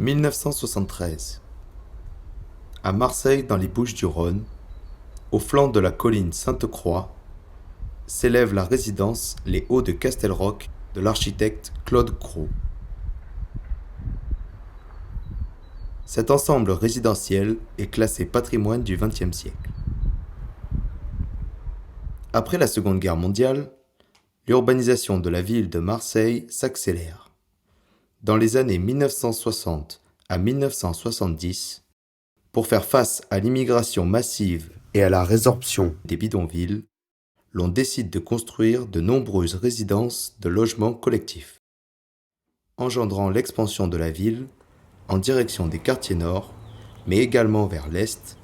1973. À Marseille, dans les Bouches-du-Rhône, au flanc de la colline Sainte-Croix, s'élève la résidence Les Hauts de Castelroch de l'architecte Claude Gros. Cet ensemble résidentiel est classé patrimoine du XXe siècle. Après la Seconde Guerre mondiale, l'urbanisation de la ville de Marseille s'accélère. Dans les années 1960 à 1970, pour faire face à l'immigration massive et à la résorption des bidonvilles, l'on décide de construire de nombreuses résidences de logements collectifs, engendrant l'expansion de la ville en direction des quartiers nord, mais également vers l'est,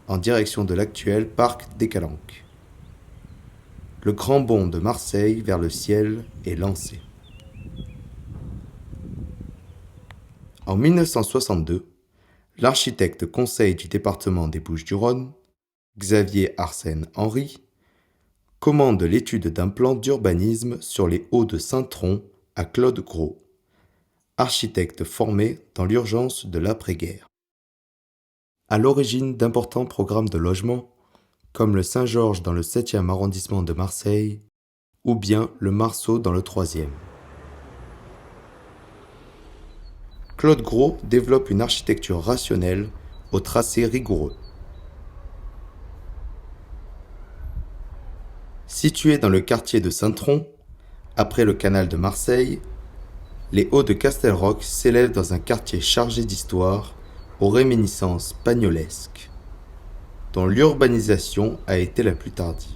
en direction de l'actuel parc des Calanques. Le grand bond de Marseille vers le ciel est lancé. En 1962, l'architecte conseil du département des Bouches-du-Rhône, Xavier Arsène Henry, commande l'étude d'un plan d'urbanisme sur les Hauts de Saint-Tron à Claude Gros, architecte formé dans l'urgence de l'après-guerre. À l'origine d'importants programmes de logement, comme le Saint-Georges dans le 7e arrondissement de Marseille, ou bien le Marceau dans le 3e. Claude Gros développe une architecture rationnelle au tracé rigoureux. Situé dans le quartier de Saint-Tron, après le canal de Marseille, les Hauts de Castelroch s'élèvent dans un quartier chargé d'histoire aux réminiscences pagnolesques, dont l'urbanisation a été la plus tardive.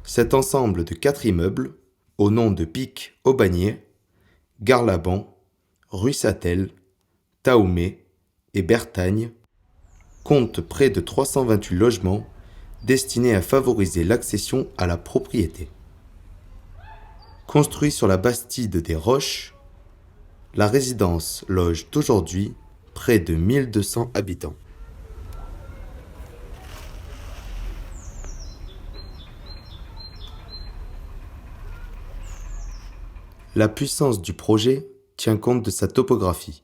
Cet ensemble de 4 immeubles, au nom de Pic-Aubagné, Garlaban, Rue Sattel, Taoumé et Bertagne, compte près de 328 logements destinés à favoriser l'accession à la propriété. Construit sur la bastide des Roches, la résidence loge aujourd'hui près de 1200 habitants. La puissance du projet tient compte de sa topographie,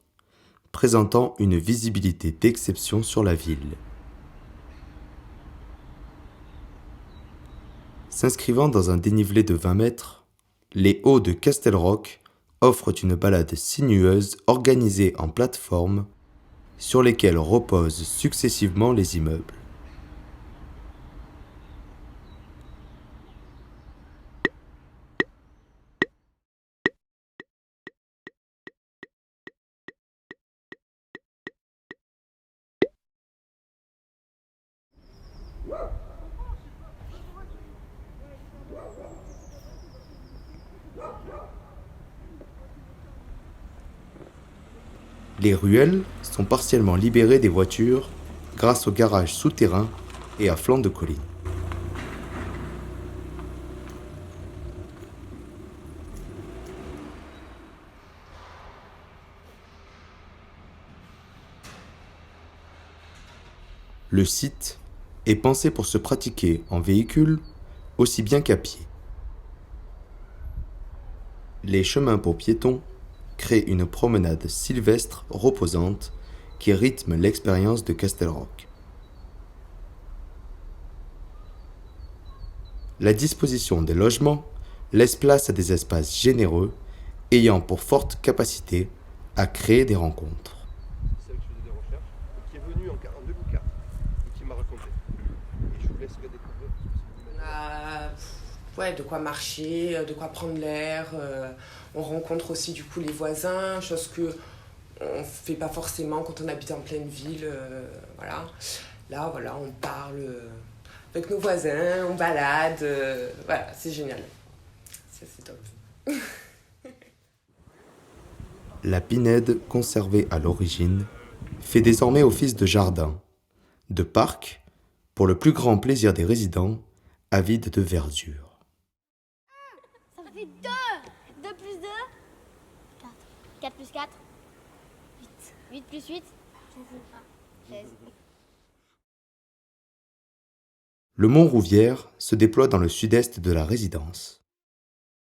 présentant une visibilité d'exception sur la ville. S'inscrivant dans un dénivelé de 20 mètres, les Hauts de Castelroch offrent une balade sinueuse organisée en plateformes sur lesquelles reposent successivement les immeubles. Les ruelles sont partiellement libérées des voitures grâce au garage souterrain et à flanc de colline. Le site est pensé pour se pratiquer en véhicule aussi bien qu'à pied. Les chemins pour piétons créent une promenade sylvestre reposante qui rythme l'expérience de Castelroch. La disposition des logements laisse place à des espaces généreux ayant pour forte capacité à créer des rencontres. C'est celle qui faisait des recherches, et qui est venue en 2004 et qui m'a raconté. Et je vous laisse la découvrir. Ouais, de quoi marcher, de quoi prendre l'air. On rencontre aussi du coup les voisins, chose que on fait pas forcément quand on habite en pleine ville. Voilà. Là, voilà, on parle avec nos voisins, on balade. Voilà, c'est génial. C'est top. La pinède conservée à l'origine fait désormais office de jardin, de parc, pour le plus grand plaisir des résidents, avides de verdure. Ça fait 2. 2 plus 2 4. 4 plus 4 8. 8 plus 8 16. Le mont Rouvière se déploie dans le sud-est de la résidence.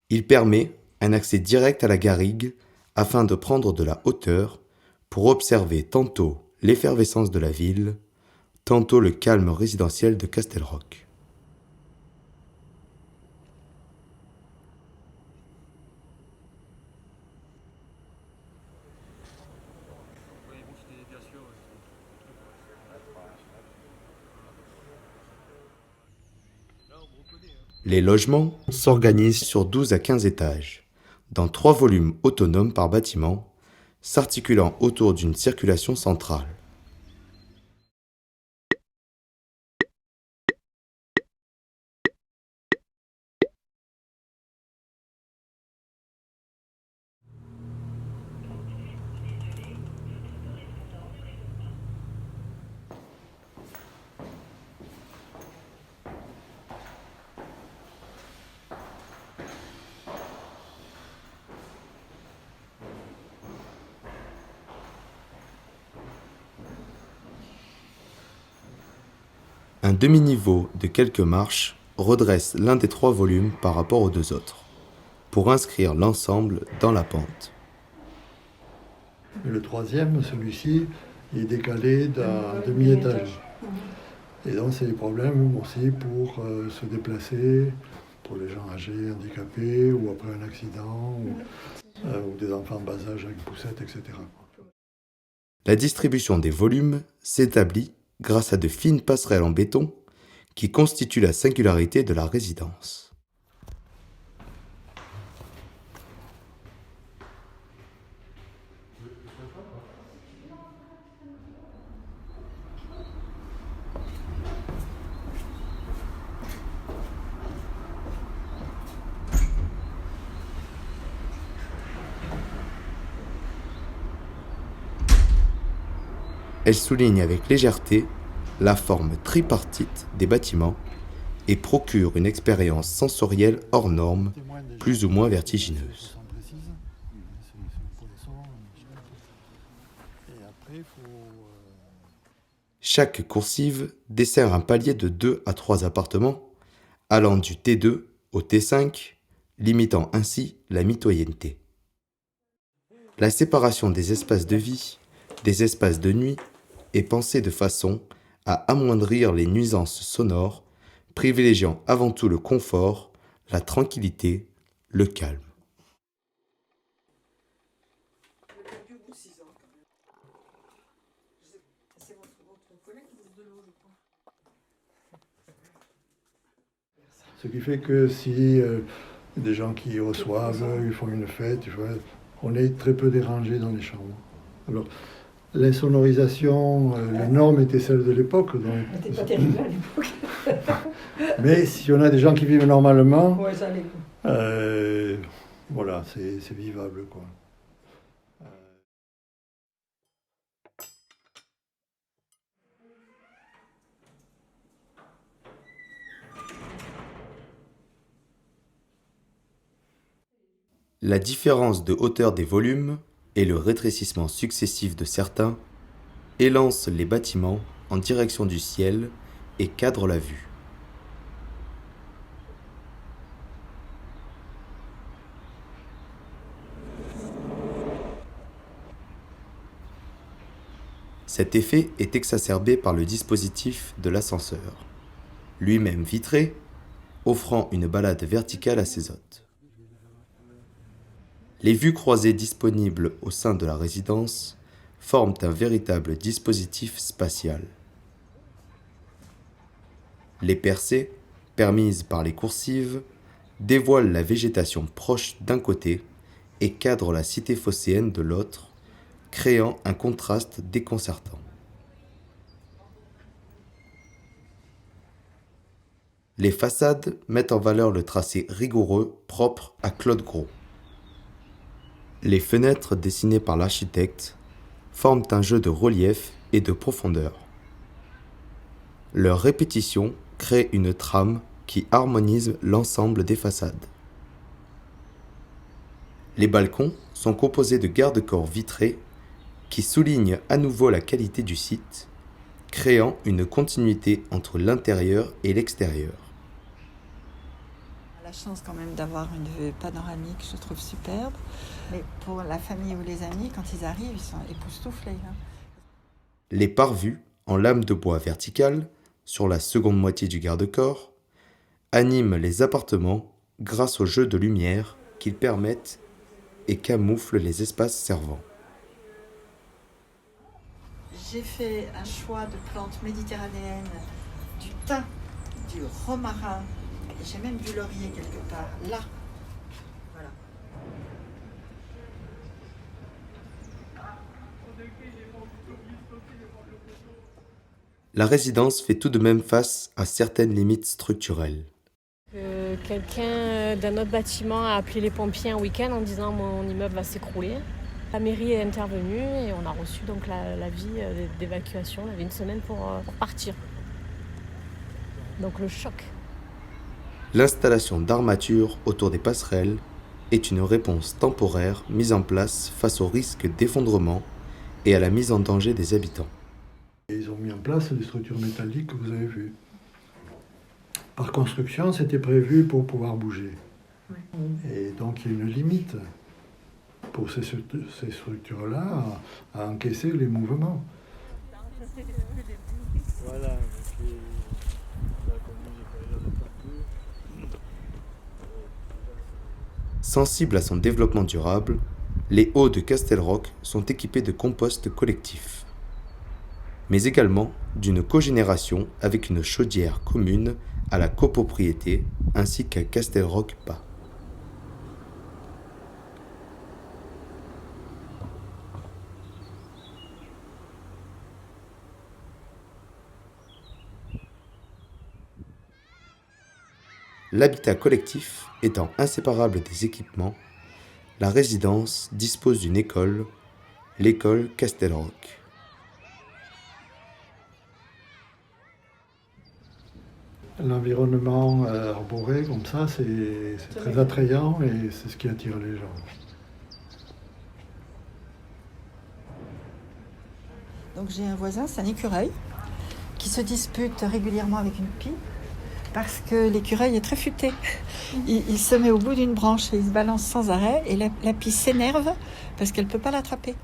Il permet, un accès direct à la garrigue afin de prendre de la hauteur pour observer tantôt l'effervescence de la ville, tantôt le calme résidentiel de Castelroch. Les logements s'organisent sur 12 à 15 étages, dans 3 volumes autonomes par bâtiment, s'articulant autour d'une circulation centrale. Un demi-niveau de quelques marches redresse l'un des 3 volumes par rapport aux 2 autres, pour inscrire l'ensemble dans la pente. Et le troisième, celui-ci, est décalé d'un demi-étage. Et donc c'est des problèmes aussi pour se déplacer, pour les gens âgés, handicapés, ou après un accident, ou des enfants de bas âge avec poussette, etc. La distribution des volumes s'établit grâce à de fines passerelles en béton qui constituent la singularité de la résidence. Elle souligne avec légèreté la forme tripartite des bâtiments et procure une expérience sensorielle hors norme, plus ou moins vertigineuse. Chaque coursive dessert un palier de 2 à 3 appartements, allant du T2 au T5, limitant ainsi la mitoyenneté. La séparation des espaces de vie, des espaces de nuit, est pensée de façon à amoindrir les nuisances sonores, privilégiant avant tout le confort, la tranquillité, le calme. Ce qui fait que si des gens qui reçoivent, ils font une fête, on est très peu dérangé dans les chambres. Alors, l'insonorisation, les normes étaient celles de l'époque. C'était pas terrible à l'époque. Mais si on a des gens qui vivent normalement, Ouais, ça allait. Voilà, c'est vivable, quoi. La différence de hauteur des volumes et le rétrécissement successif de certains élancent les bâtiments en direction du ciel et cadrent la vue. Cet effet est exacerbé par le dispositif de l'ascenseur, lui-même vitré, offrant une balade verticale à ses hôtes. Les vues croisées disponibles au sein de la résidence forment un véritable dispositif spatial. Les percées, permises par les coursives, dévoilent la végétation proche d'un côté et cadrent la cité phocéenne de l'autre, créant un contraste déconcertant. Les façades mettent en valeur le tracé rigoureux propre à Claude Gros. Les fenêtres dessinées par l'architecte forment un jeu de relief et de profondeur. Leur répétition crée une trame qui harmonise l'ensemble des façades. Les balcons sont composés de garde-corps vitrés qui soulignent à nouveau la qualité du site, créant une continuité entre l'intérieur et l'extérieur. À la chance quand même d'avoir une vue panoramique, je trouve superbe. Mais pour la famille ou les amis, quand ils arrivent, ils sont époustouflés. Hein. Les parvues, en lames de bois verticales, sur la seconde moitié du garde-corps, animent les appartements grâce au jeu de lumière qu'ils permettent et camouflent les espaces servants. J'ai fait un choix de plantes méditerranéennes, du thym, du romarin, et j'ai même du laurier quelque part, là. Voilà. La résidence fait tout de même face à certaines limites structurelles. Quelqu'un d'un autre bâtiment a appelé les pompiers un week-end en disant mon immeuble va s'écrouler. La mairie est intervenue et on a reçu donc l'avis d'évacuation. On avait une semaine pour partir. Donc le choc. L'installation d'armatures autour des passerelles est une réponse temporaire mise en place face au risque d'effondrement et à la mise en danger des habitants. Et ils ont mis en place des structures métalliques que vous avez vues. Par construction, c'était prévu pour pouvoir bouger. Oui. Et donc il y a une limite pour ces structures-là à encaisser les mouvements. Voilà. Sensibles à son développement durable, les hauts de Castelroc sont équipés de compost collectif, mais également d'une cogénération avec une chaudière commune à la copropriété ainsi qu'à Castelroc-Bas. L'habitat collectif étant inséparable des équipements, la résidence dispose d'une école, l'école Castelroc. L'environnement arboré comme ça, c'est très attrayant et c'est ce qui attire les gens. Donc j'ai un voisin, c'est un écureuil, qui se dispute régulièrement avec une pie, parce que l'écureuil est très futé. Il se met au bout d'une branche et il se balance sans arrêt, et la pie s'énerve parce qu'elle ne peut pas l'attraper.